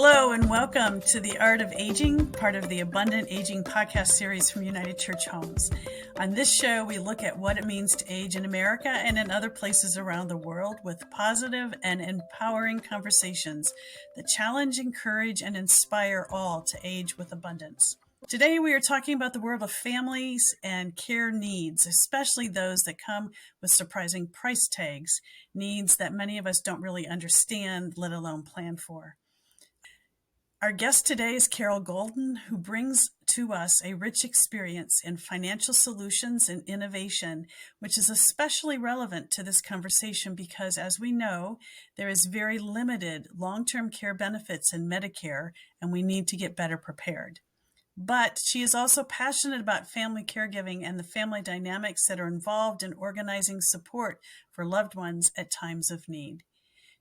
Hello and welcome to The Art of Aging, part of the Abundant Aging podcast series from United Church Homes. On this show, we look at what it means to age in America and in other places around the world with positive and empowering conversations that challenge, encourage, and inspire all to age with abundance. Today, we are talking about the world of families and care needs, especially those that come with surprising price tags, needs that many of us don't really understand, let alone plan for. Our guest today is Carroll Golden, who brings to us a rich experience in financial solutions and innovation, which is especially relevant to this conversation because, as we know, there is very limited long-term care benefits in Medicare, and we need to get better prepared. But she is also passionate about family caregiving and the family dynamics that are involved in organizing support for loved ones at times of need.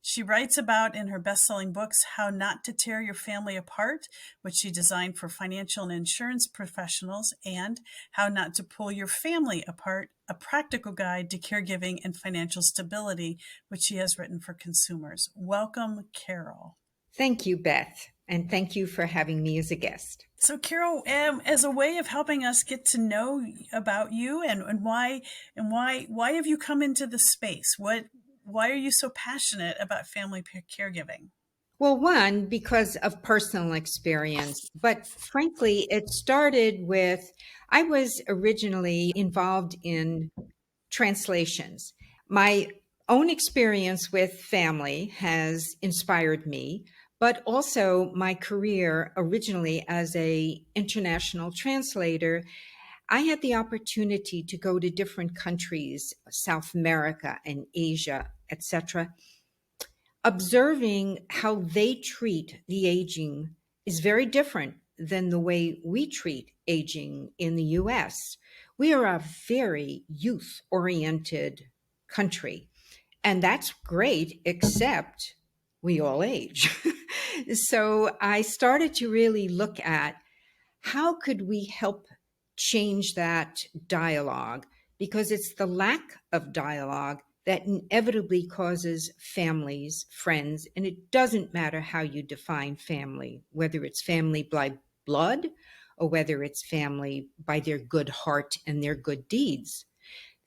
She writes about in her best-selling books How Not to Tear Your Family Apart, which she designed for financial and insurance professionals, and How Not to Pull Your Family Apart, a practical guide to caregiving and financial stability, which she has written for consumers. Welcome, Carroll. Thank you, Beth, and thank you for having me as a guest. So, Carroll, as a way of helping us get to know about you and why have you come into the space? Why are you so passionate about family caregiving? Well, one, because of personal experience, but frankly, it started with, I was originally involved in translations. My own experience with family has inspired me, but also my career originally as an international translator. I had the opportunity to go to different countries, South America and Asia, etc. Observing how they treat the aging is very different than the way we treat aging in the US. We are a very youth-oriented country, and that's great, except we all age. So I started to really look at how could we help change that dialogue, because it's the lack of dialogue that inevitably causes families, friends, and it doesn't matter how you define family, whether it's family by blood or whether it's family by their good heart and their good deeds.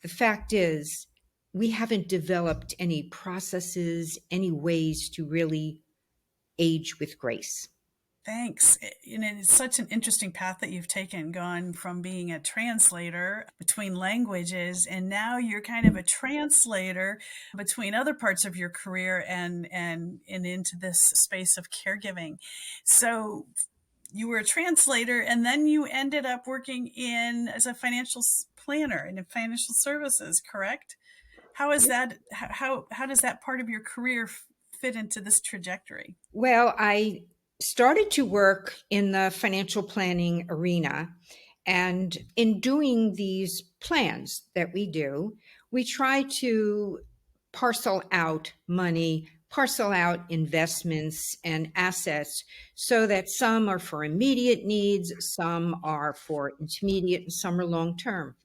The fact is, we haven't developed any processes, any ways to really age with grace. Thanks. It's such an interesting path that you've taken, gone from being a translator between languages, and now you're kind of a translator between other parts of your career and into this space of caregiving. So you were a translator, and then you ended up working as a financial planner and in financial services, correct? How is that? How does that part of your career fit into this trajectory? Well, I started to work in the financial planning arena. And in doing these plans that we do, we try to parcel out money, parcel out investments and assets so that some are for immediate needs, some are for intermediate, and some are long-term.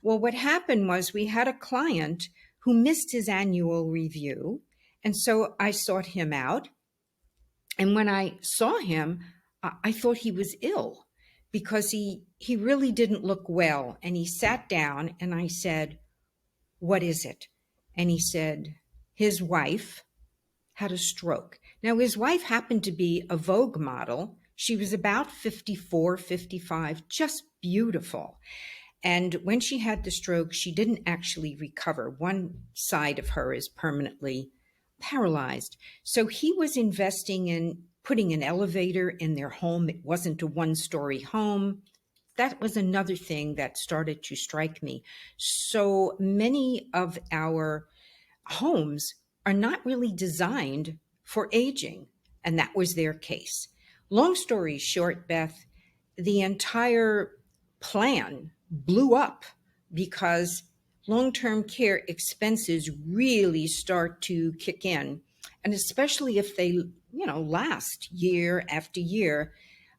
Well, what happened was we had a client who missed his annual review. And so I sought him out. And when I saw him, I thought he was ill because he really didn't look well. And he sat down and I said, "What is it?" And he said, his wife had a stroke. Now, his wife happened to be a Vogue model. She was about 54, 55, just beautiful. And when she had the stroke, she didn't actually recover. One side of her is permanently paralyzed. So he was investing in putting an elevator in their home. It wasn't a one-story home. That was another thing that started to strike me. So many of our homes are not really designed for aging, and that was their case. Long story short, Beth, the entire plan blew up because long-term care expenses really start to kick in. And especially if they, last year after year,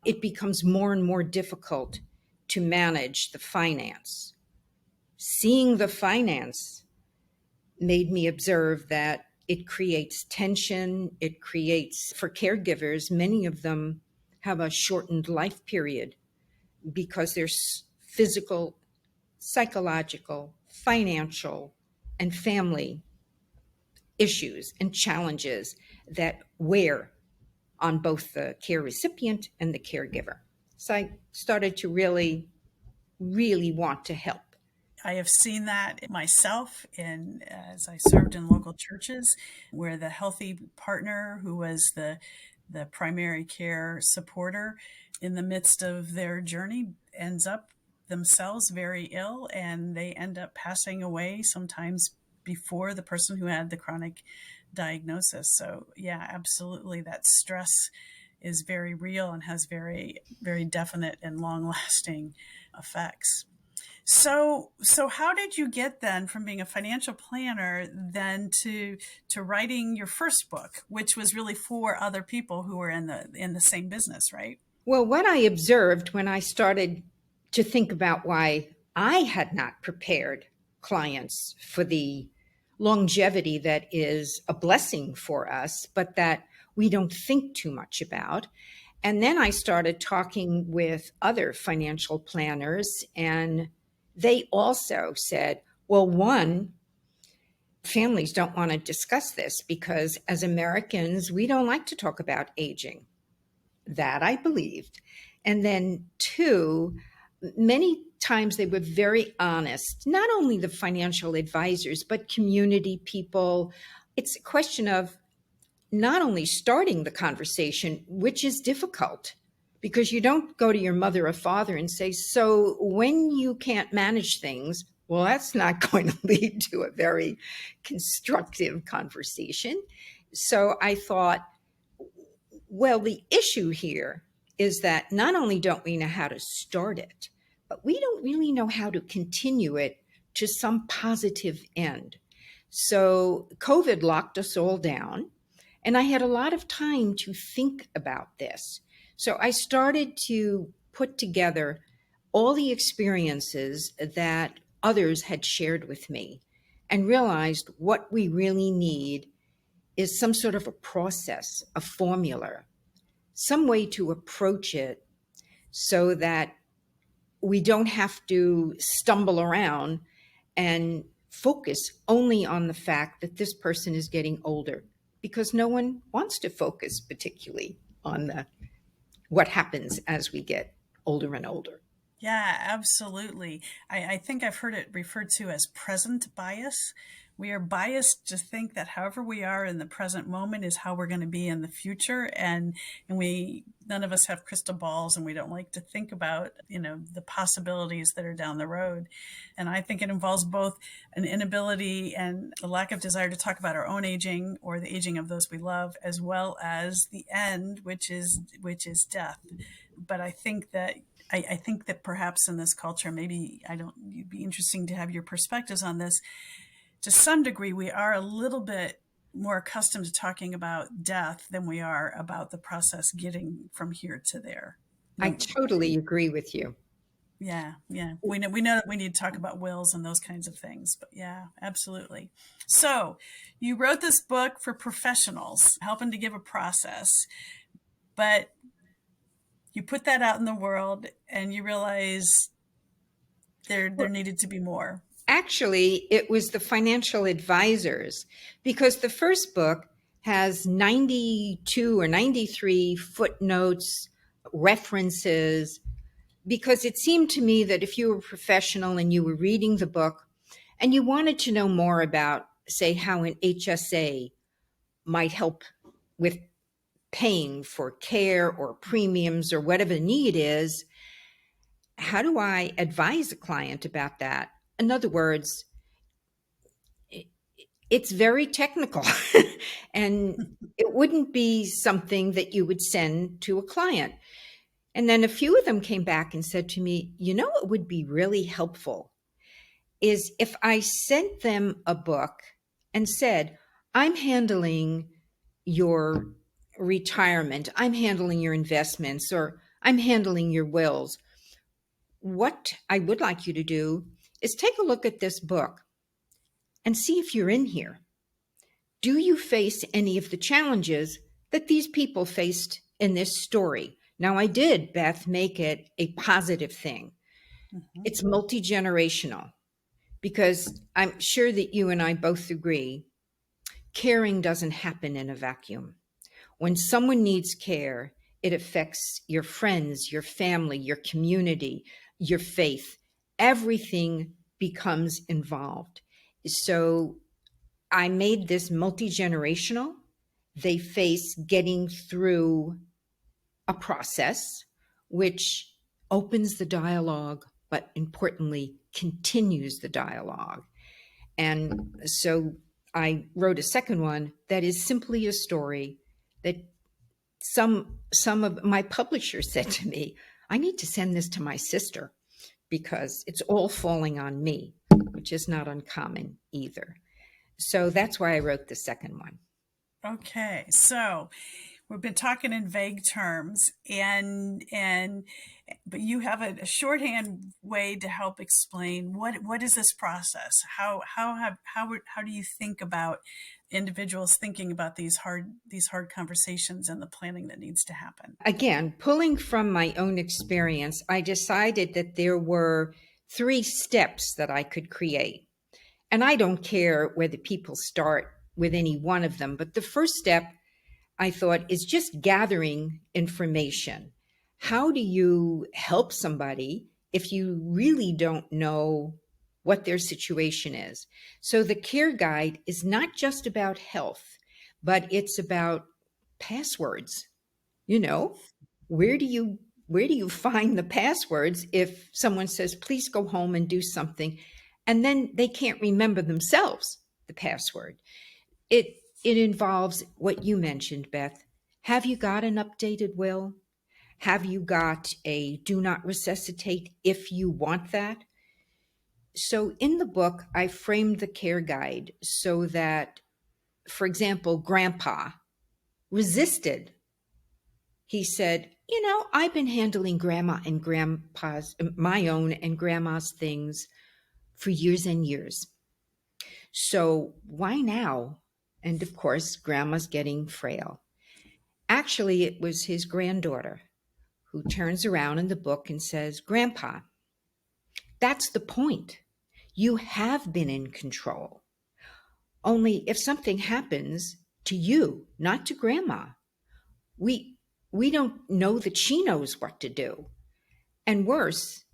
it becomes more and more difficult to manage the finance. Seeing the finance made me observe that It creates tension. It creates, for caregivers, many of them have a shortened life period because there's physical, psychological, financial, and family issues and challenges that wear on both the care recipient and the caregiver. So I started to really, really want to help. I have seen that myself in as I served in local churches where the healthy partner who was the primary care supporter in the midst of their journey ends up themselves very ill and they end up passing away sometimes before the person who had the chronic diagnosis. So yeah, absolutely that stress is very real and has very very definite and long lasting effects. So how did you get then from being a financial planner then to writing your first book, which was really for other people who were in the same business, right? Well, what I observed when I started to think about why I had not prepared clients for the longevity that is a blessing for us, but that we don't think too much about. And then I started talking with other financial planners, and they also said, well, one, families don't want to discuss this because as Americans, we don't like to talk about aging. That I believed. And then two, many times they were very honest, not only the financial advisors, but community people. It's a question of not only starting the conversation, which is difficult because you don't go to your mother or father and say, so when you can't manage things, well, that's not going to lead to a very constructive conversation. So I thought, well, the issue here is that not only don't we know how to start it, but we don't really know how to continue it to some positive end. So COVID locked us all down, and I had a lot of time to think about this. So I started to put together all the experiences that others had shared with me and realized what we really need is some sort of a process, a formula, some way to approach it so that we don't have to stumble around and focus only on the fact that this person is getting older, because no one wants to focus particularly on what happens as we get older and older. Yeah, absolutely. I think I've heard it referred to as present bias. We are biased to think that however we are in the present moment is how we're going to be in the future. And we, none of us have crystal balls and we don't like to think about, the possibilities that are down the road. And I think it involves both an inability and a lack of desire to talk about our own aging or the aging of those we love, as well as the end, which is death. But I think that perhaps in this culture, maybe it'd be interesting to have your perspectives on this. To some degree, we are a little bit more accustomed to talking about death than we are about the process getting from here to there. I No, totally agree with you. yeah, yeah. We know that we need to talk about wills and those kinds of things, but yeah, absolutely. So, you wrote this book for professionals, helping to give a process, but you put that out in the world and you realize there needed to be more. Actually, it was the financial advisors, because the first book has 92 or 93 footnotes, references, because it seemed to me that if you were a professional and you were reading the book and you wanted to know more about, say, how an HSA might help with paying for care or premiums or whatever the need is, how do I advise a client about that? In other words, it's very technical and it wouldn't be something that you would send to a client. And then a few of them came back and said to me, what would be really helpful is if I sent them a book and said, I'm handling your retirement, I'm handling your investments, or I'm handling your wills. What I would like you to do is take a look at this book and see if you're in here. Do you face any of the challenges that these people faced in this story? Now, I did, Beth, make it a positive thing. Mhm. It's multi-generational because I'm sure that you and I both agree caring doesn't happen in a vacuum. When someone needs care, it affects your friends, your family, your community, your faith. Everything becomes involved. So I made this multi-generational. They face getting through a process which opens the dialogue, but importantly, continues the dialogue. And so I wrote a second one that is simply a story that some of my publishers said to me, I need to send this to my sister because it's all falling on me, which is not uncommon either. So that's why I wrote the second one. Okay, so we've been talking in vague terms, but you have a shorthand way to help explain what is this process? How do you think about individuals thinking about these hard conversations and the planning that needs to happen? Again, pulling from my own experience, I decided that there were 3 steps that I could create. And I don't care whether people start with any one of them, but the first step I thought is just gathering information. How do you help somebody if you really don't know what their situation is? So the care guide is not just about health, but it's about passwords. You know, where do you find the passwords if someone says, please go home and do something, and then they can't remember themselves the password? It involves what you mentioned, Beth. Have you got an updated will? Have you got a do not resuscitate if you want that? So in the book, I framed the care guide so that, for example, Grandpa resisted. He said, I've been handling grandma and grandpa's, my own and grandma's things for years and years. So why now? And of course, grandma's getting frail. Actually, it was his granddaughter who turns around in the book and says, Grandpa, that's the point. You have been in control. Only if something happens to you, not to grandma, we we don't know that she knows what to do. And worse,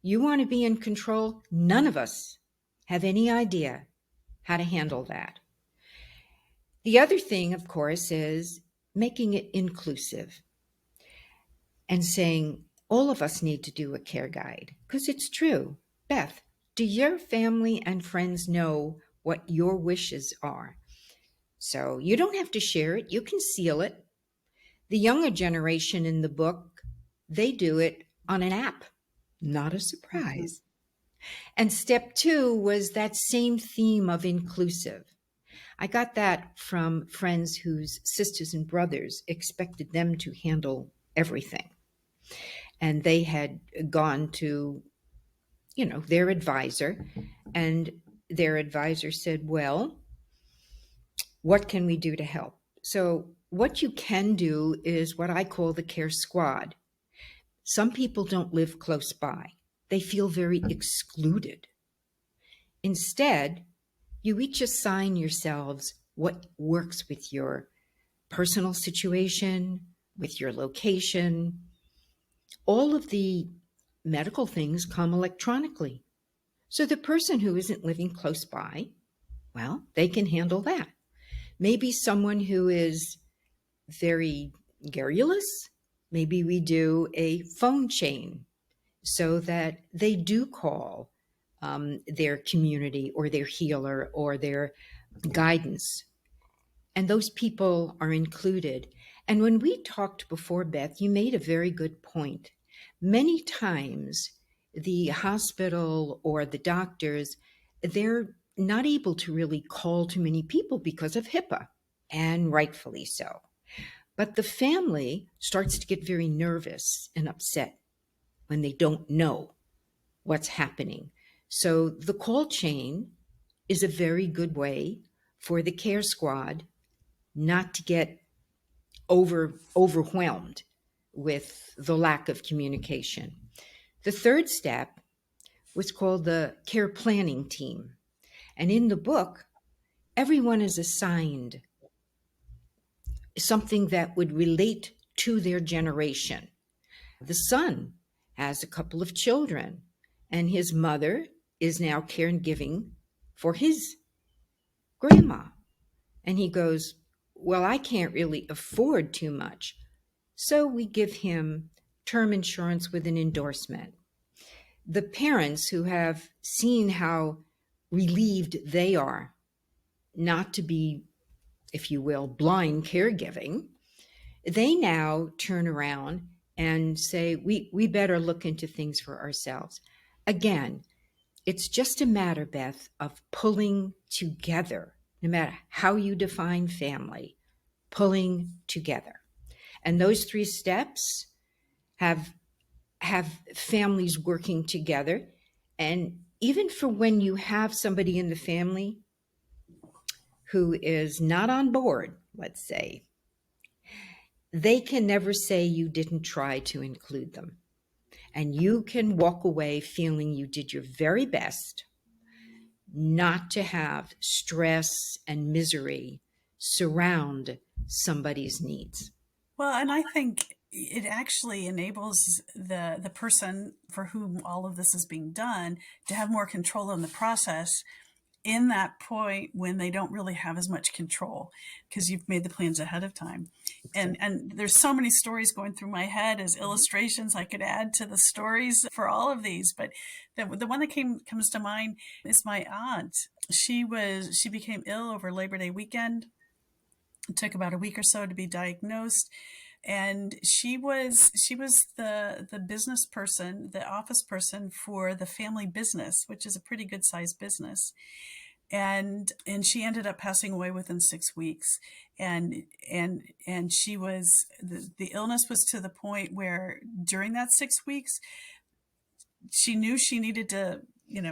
you want to be in control? None of us have any idea how to handle that. The other thing, of course, is making it inclusive and saying all of us need to do a care guide because it's true. Beth, do your family and friends know what your wishes are? So you don't have to share it, you can seal it. The younger generation in the book, they do it on an app. Not a Mhm. surprise. And step 2 was that same theme of inclusive. I got that from friends whose sisters and brothers expected them to handle everything. And they had gone to, their advisor, and their advisor said, well, what can we do to help? So, what you can do is what I call the care squad. Some people don't live close by, they feel very excluded. Instead, you each assign yourselves what works with your personal situation, with your location. All of the medical things come electronically. So the person who isn't living close by, well, they can handle that. Maybe someone who is very garrulous, maybe we do a phone chain so that they do call their community or their healer or their guidance. And those people are included. And when we talked before, Beth, you made a very good point. Many times, the hospital or the doctors, they're not able to really call too many people because of HIPAA, and rightfully so. But the family starts to get very nervous and upset when they don't know what's happening. So the call chain is a very good way for the care squad not to get overwhelmed with the lack of communication. The third step was called the care planning team. And in the book, everyone is assigned something that would relate to their generation. The son has a couple of children, and his mother is now caregiving for his grandma. And he goes, well, I can't really afford too much. So we give him term insurance with an endorsement. The parents who have seen how relieved they are not to be, if you will, blind caregiving, they now turn around and say, we better look into things for ourselves. Again, it's just a matter, Beth, of pulling together, no matter how you define family, pulling together. And those three steps have families working together. And even for when you have somebody in the family who is not on board, let's say, they can never say you didn't try to include them. And you can walk away feeling you did your very best not to have stress and misery surround somebody's needs. Well, and I think it actually enables the person for whom all of this is being done to have more control in the process in that point when they don't really have as much control because you've made the plans ahead of time. And there's so many stories going through my head as illustrations I could add to the stories for all of these. But the one that comes to mind is my aunt. She became ill over Labor Day weekend. It took about a week or so to be diagnosed. And she was the business person, the office person for the family business, which is a pretty good sized business. And she ended up passing away within 6 weeks. And she was, the illness was to the point where during that 6 weeks, she knew she needed to,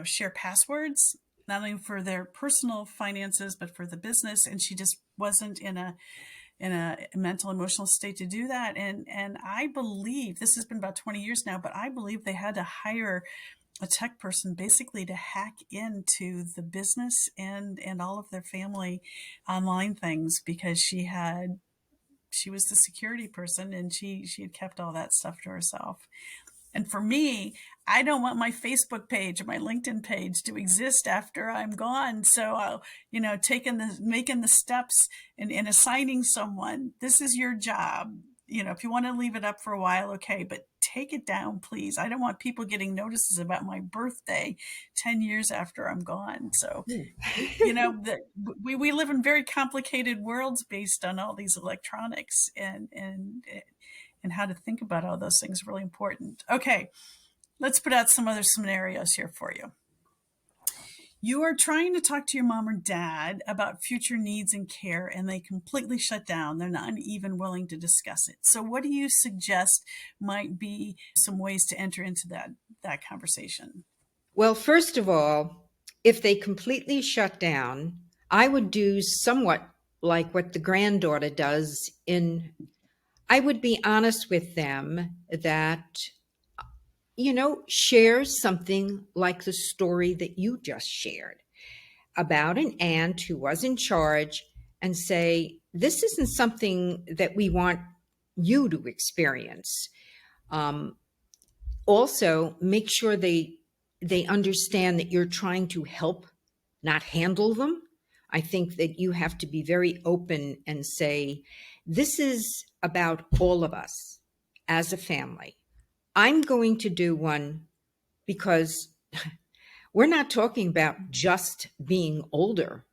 share passwords, not only for their personal finances, but for the business. And she just wasn't in a mental, emotional state to do that. And I believe, this has been about 20 years now, but I believe they had to hire a tech person basically to hack into the business and all of their family online things, because she was the security person and she had kept all that stuff to herself. And for me, I don't want my Facebook page or my LinkedIn page to exist after I'm gone. So, making the steps and assigning someone, this is your job. If you want to leave it up for a while, okay, but take it down, please. I don't want people getting notices about my birthday 10 years after I'm gone. So, we live in very complicated worlds based on all these electronics, and how to think about all those things is really important. Okay, let's put out some other scenarios here for you. You are trying to talk to your mom or dad about future needs and care, and they completely shut down. They're not even willing to discuss it. So what do you suggest might be some ways to enter into that conversation? Well, first of all, if they completely shut down, I would do somewhat like what the granddaughter does I would be honest with them that, share something like the story that you just shared about an aunt who was in charge, and say, this isn't something that we want you to experience. Also, make sure they understand that you're trying to help, not handle them. I think that you have to be very open and say, this is about all of us as a family. I'm going to do one because we're not talking about just being older.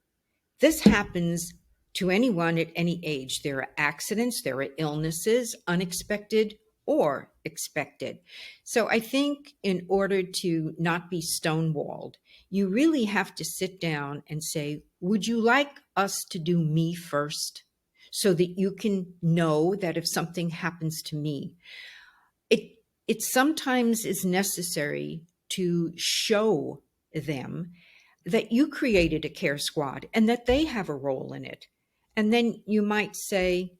This happens to anyone at any age. There are accidents, there are illnesses, unexpected or expected. So I think in order to not be stonewalled, you really have to sit down and say, would you like us to do me first, so that you can know that if something happens to me, it sometimes is necessary to show them that you created a care squad and that they have a role in it. And then you might say,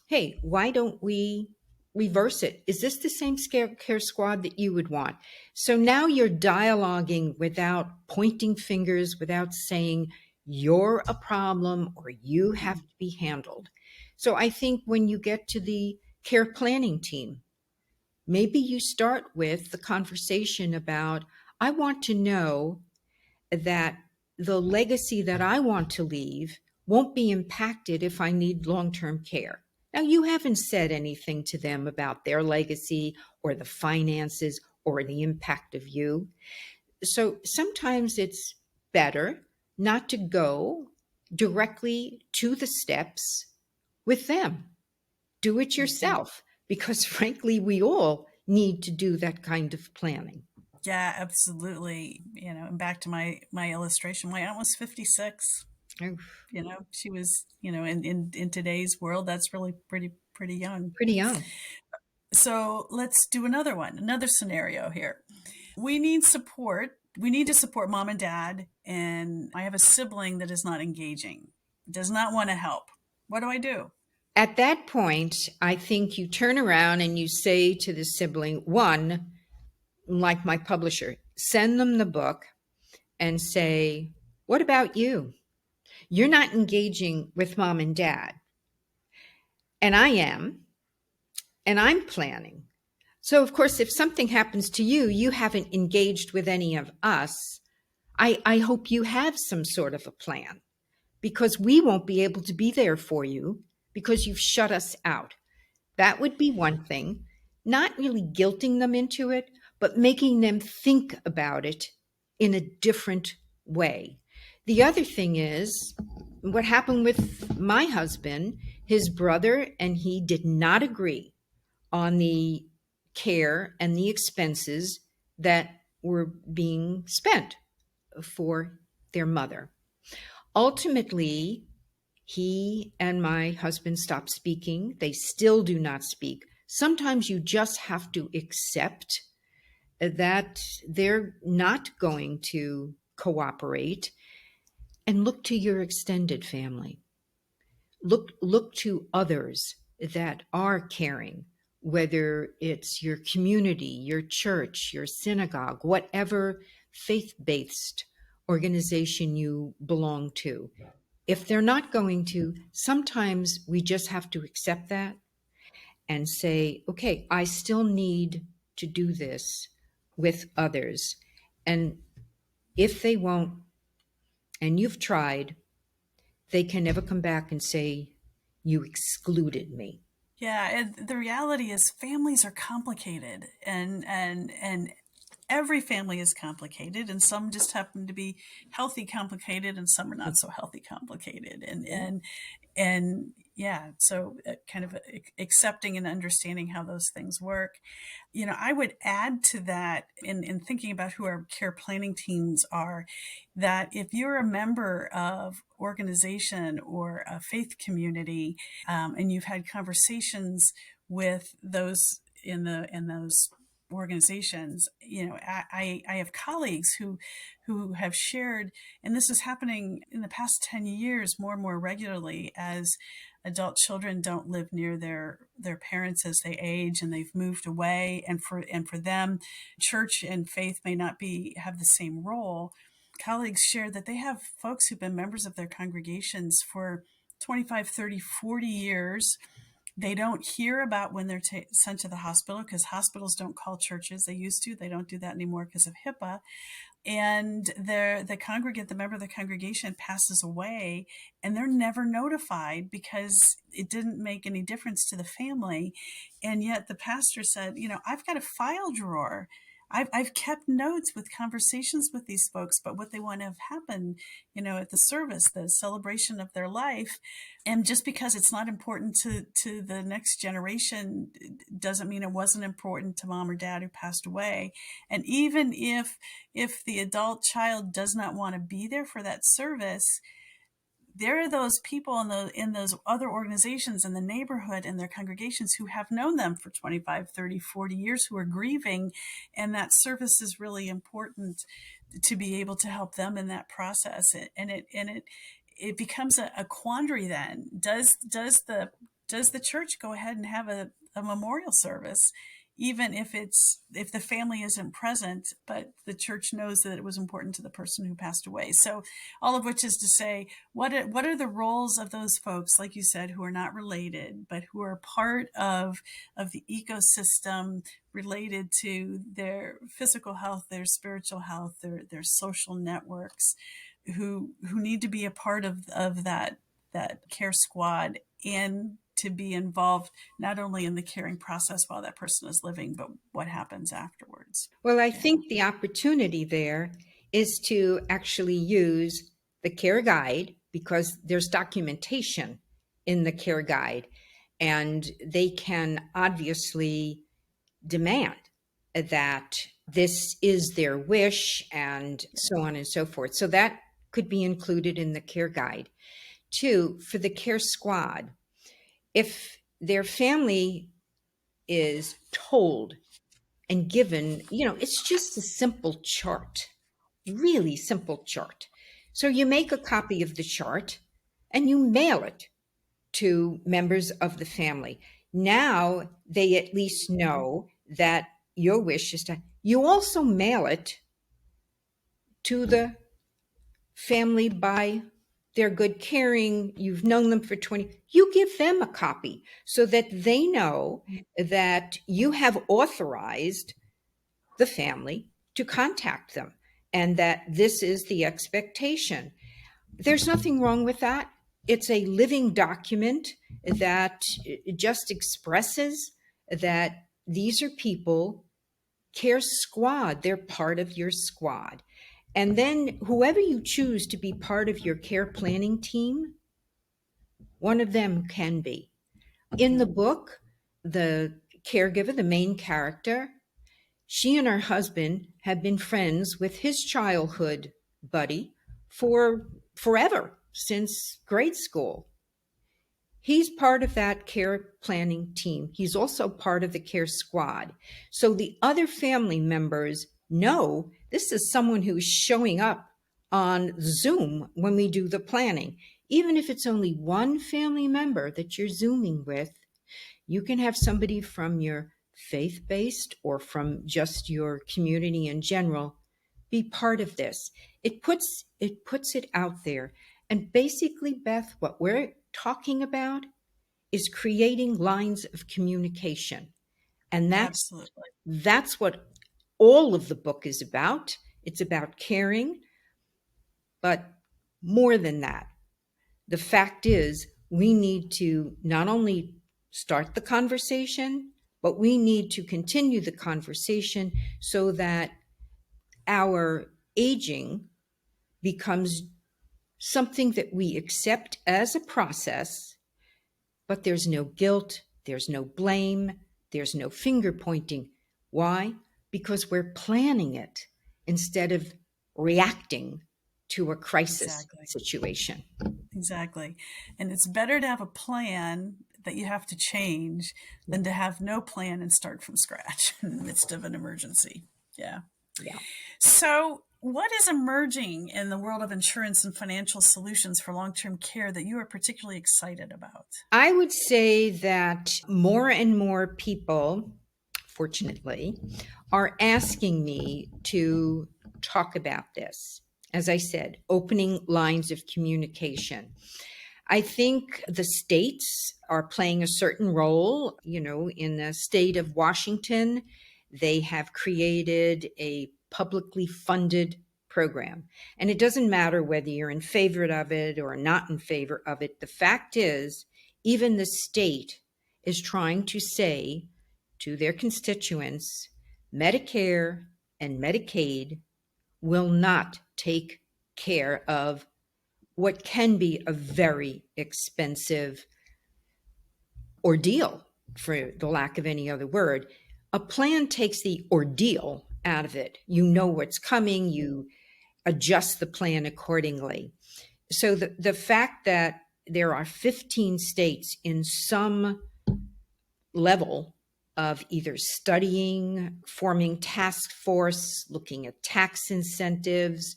hey, why don't we reverse it? Is this the same care squad that you would want? So now you're dialoguing without pointing fingers, without saying you're a problem or you have to be handled. So I think when you get to the care planning team, maybe you start with the conversation about, I want to know that the legacy that I want to leave won't be impacted if I need long-term care. Now, you haven't said anything to them about their legacy or the finances or the impact of you. So sometimes it's better not to go directly to the steps with them. Do it yourself, because frankly, we all need to do that kind of planning. Yeah, absolutely. And back to my illustration, my aunt was 56. Oof, She was, in today's world, that's really pretty young. pretty young. So let's do another scenario here. We need support. We need to support mom and dad. And I have a sibling that is not engaging, does not want to help. What do I do? At that point, I think you turn around and you say to the sibling, one, like my publisher, send them the book and say, what about you? You're not engaging with mom and dad. And I am, and I'm planning. So, of course, if something happens to you, you haven't engaged with any of us. I hope you have some sort of a plan, because we won't be able to be there for you because you've shut us out. That would be one thing. Not really guilting them into it, but making them think about it in a different way. The other thing is what happened with my husband. His brother and he did not agree on the care and the expenses that were being spent for their mother. Ultimately, he and my husband stopped speaking. They still do not speak. Sometimes you just have to accept that they're not going to cooperate, and look to your extended family. Look to others that are caring, whether it's your community, your church, your synagogue, whatever faith-based organization you belong to. If they're not going to, sometimes we just have to accept that and say, okay, I still need to do this with others. And if they won't, and you've tried, they can never come back and say, you excluded me. Yeah, and the reality is families are complicated, and every family is complicated, and some just happen to be healthy complicated, and some are not so healthy complicated, and yeah, so kind of accepting and understanding how those things work. I would add to that in thinking about who our care planning teams are, that if you're a member of organization or a faith community, and you've had conversations with those in those organizations, I have colleagues who have shared, and this is happening in the past 10 years more and more regularly, as adult children don't live near their parents as they age and they've moved away, and for them, church and faith may not have the same role. Colleagues share that they have folks who've been members of their congregations for 25, 30, 40 years. They don't hear about when they're sent to the hospital, because hospitals don't call churches. They used to. They don't do that anymore because of HIPAA. And the member of the congregation passes away, and they're never notified because it didn't make any difference to the family. And yet the pastor said, I've got a file drawer. I've kept notes with conversations with these folks about what they want to have happen, at the service, the celebration of their life. And just because it's not important to the next generation doesn't mean it wasn't important to mom or dad who passed away. And even if the adult child does not want to be there for that service, there are those people in those other organizations in the neighborhood and their congregations who have known them for 25, 30, 40 years, who are grieving, and that service is really important to be able to help them in that process. It becomes a quandary then. Does the church go ahead and have a memorial service, even if the family isn't present, but the church knows that it was important to the person who passed away? So all of which is to say, what are the roles of those folks, like you said, who are not related, but who are part of the ecosystem related to their physical health, their spiritual health, their social networks, who need to be a part of that care squad, and to be involved not only in the caring process while that person is living, but what happens afterwards. Well, I Yeah. think the opportunity there is to actually use the care guide, because there's documentation in the care guide, and they can obviously demand that this is their wish and so on and so forth. So that could be included in the care guide. Two, for the care squad, if their family is told and given, it's just a simple chart, really simple chart. So you make a copy of the chart and you mail it to members of the family. Now they at least know that your wish is to. You also mail it to the family by their good caring. You've known them for 20. You give them a copy so that they know that you have authorized the family to contact them and that this is the expectation. There's nothing wrong with that. It's a living document that just expresses that these are people, care squad, they're part of your squad. And then whoever you choose to be part of your care planning team, one of them can be. In the book, the caregiver, the main character, she and her husband have been friends with his childhood buddy for forever, since grade school. He's part of that care planning team. He's also part of the care squad. So the other family members know this is someone who's showing up on Zoom when we do the planning. Even if it's only one family member that you're Zooming with, you can have somebody from your faith-based or from just your community in general be part of this. It puts it out there. And basically, Beth, what we're talking about is creating lines of communication. And Absolutely. that's what all of the book is about. It's about caring, but more than that. The fact is, we need to not only start the conversation, but we need to continue the conversation so that our aging becomes something that we accept as a process, but there's no guilt, there's no blame, there's no finger pointing. Why? Because we're planning it instead of reacting to a crisis situation. Exactly. And it's better to have a plan that you have to change than to have no plan and start from scratch in the midst of an emergency. Yeah. Yeah. So, what is emerging in the world of insurance and financial solutions for long-term care that you are particularly excited about? I would say that more and more people, fortunately, are asking me to talk about this. As I said, opening lines of communication. I think the states are playing a certain role. In the state of Washington, they have created a publicly funded program. And it doesn't matter whether you're in favor of it or not in favor of it. The fact is, even the state is trying to say to their constituents, Medicare and Medicaid will not take care of what can be a very expensive ordeal, for the lack of any other word. A plan takes the ordeal out of it. You know what's coming, you adjust the plan accordingly. So the fact that there are 15 states in some level of either studying, forming task force, looking at tax incentives,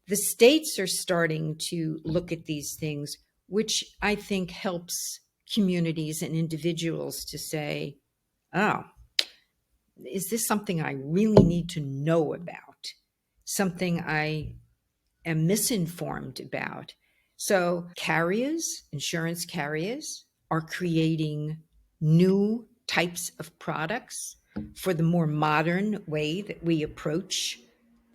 the states are starting to look at these things, which I think helps communities and individuals to say, oh, is this something I really need to know about? Something I am misinformed about? So, carriers, insurance carriers, are creating new types of products for the more modern way that we approach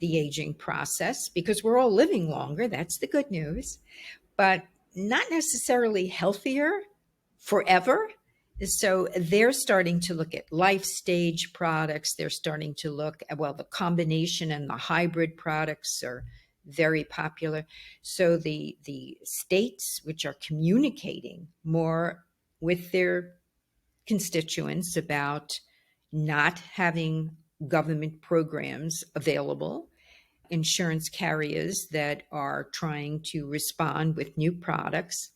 the aging process because we're all living longer. That's the good news, but not necessarily healthier forever. So they're starting to look at life stage products. They're starting to look at, well, the combination and the hybrid products are very popular. So the states which are communicating more with their constituents about not having government programs available, insurance carriers that are trying to respond with new products,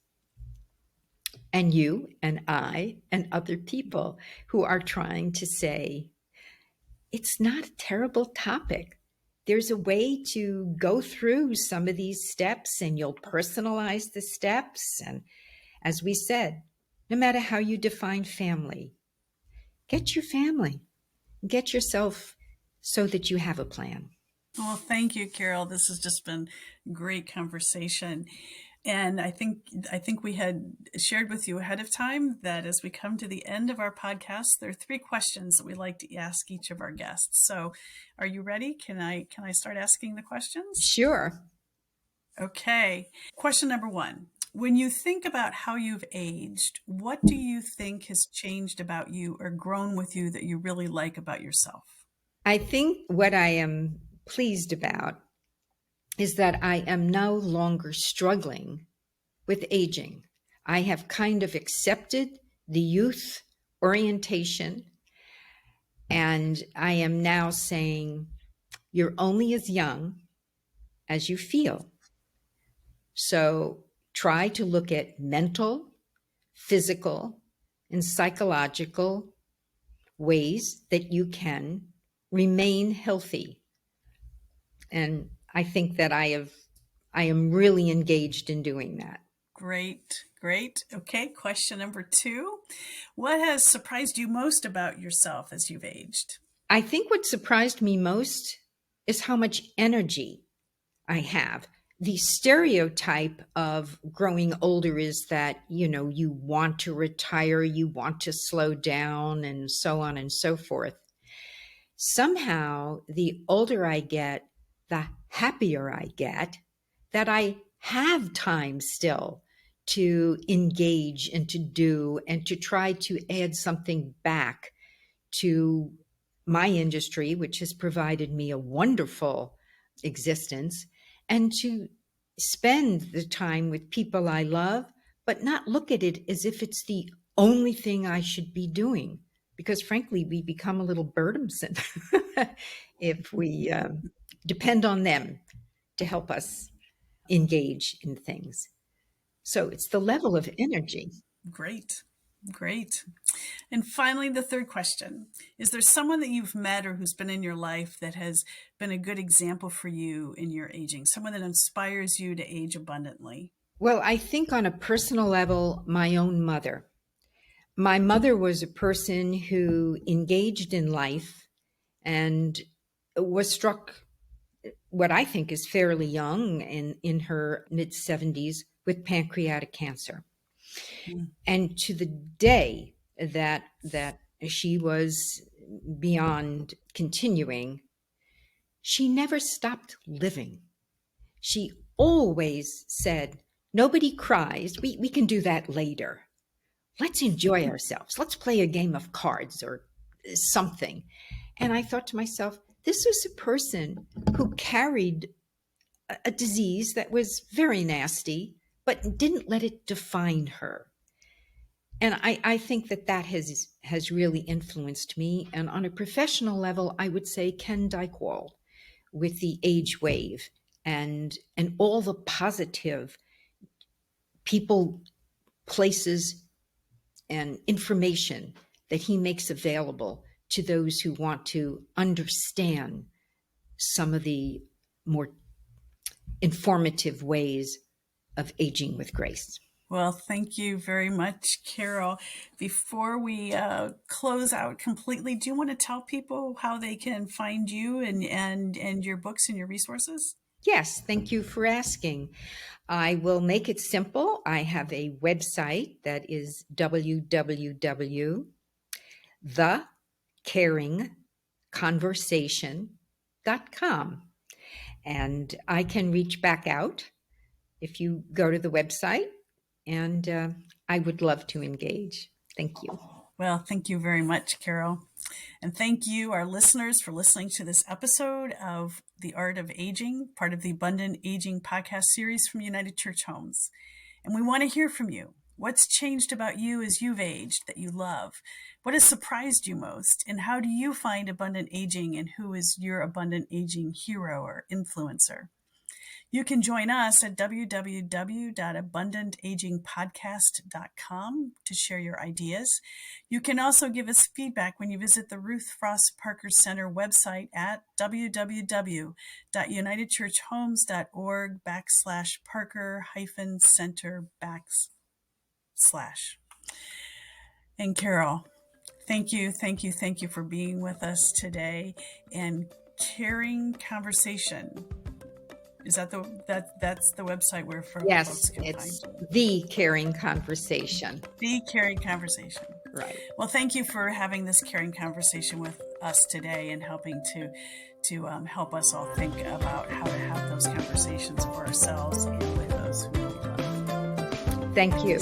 and you and I and other people who are trying to say, it's not a terrible topic. There's a way to go through some of these steps and you'll personalize the steps. And as we said, no matter how you define family, get your family, get yourself so that you have a plan. Well, thank you, Carol. This has just been great conversation. And I think we had shared with you ahead of time that as we come to the end of our podcast, there are 3 questions that we like to ask each of our guests. So, are you ready? Can I start asking the questions? Sure. Okay. Question number 1. When you think about how you've aged, what do you think has changed about you or grown with you that you really like about yourself? I think what I am pleased about is that I am no longer struggling with aging. I have kind of accepted the youth orientation, and I am now saying, you're only as young as you feel. So try to look at mental, physical, and psychological ways that you can remain healthy. And I think that I am really engaged in doing that. Great, great. Okay, question number 2. What has surprised you most about yourself as you've aged? I think what surprised me most is how much energy I have. The stereotype of growing older is that, you want to retire, you want to slow down, and so on and so forth. Somehow, the older I get, the happier I get that I have time still to engage and to do and to try to add something back to my industry, which has provided me a wonderful existence, and to spend the time with people I love, but not look at it as if it's the only thing I should be doing. Because frankly, we become a little burdensome if we depend on them to help us engage in things. So it's the level of energy. Great, great. And finally, the 3rd question. Is there someone that you've met or who's been in your life that has been a good example for you in your aging? Someone that inspires you to age abundantly? Well, I think on a personal level, my own mother. My mother was a person who engaged in life and was struck, what I think is fairly young, in her mid 70s, with pancreatic cancer. Mm. And to the day that she was beyond continuing, she never stopped living. She always said, nobody cries. We can do that later. Let's enjoy ourselves. Let's play a game of cards or something. And I thought to myself, this was a person who carried a disease that was very nasty, but didn't let it define her. And I think that has really influenced me. And on a professional level, I would say Ken Dykewald with the Age Wave and all the positive people, places, and information that he makes available to those who want to understand some of the more informative ways of aging with grace. Well, thank you very much, Carol. Before we close out completely, do you want to tell people how they can find you and your books and your resources? Yes, thank you for asking. I will make it simple. I have a website that is www.thecaringconversation.com. And I can reach back out if you go to the website, and I would love to engage. Thank you. Well, thank you very much, Carol. And thank you, our listeners, for listening to this episode of The Art of Aging, part of the Abundant Aging podcast series from United Church Homes. And we want to hear from you. What's changed about you as you've aged that you love? What has surprised you most? And how do you find abundant aging, and who is your abundant aging hero or influencer? You can join us at www.abundantagingpodcast.com to share your ideas. You can also give us feedback when you visit the Ruth Frost Parker Center website at www.unitedchurchhomes.org/Parker-Center/. And Carol, thank you for being with us today. And Caring Conversation. Is that that's the website where folks can find it's The Caring Conversation. The Caring Conversation. Right. Well, thank you for having this caring conversation with us today and helping to help us all think about how to have those conversations for ourselves and with those who we love. Thank you.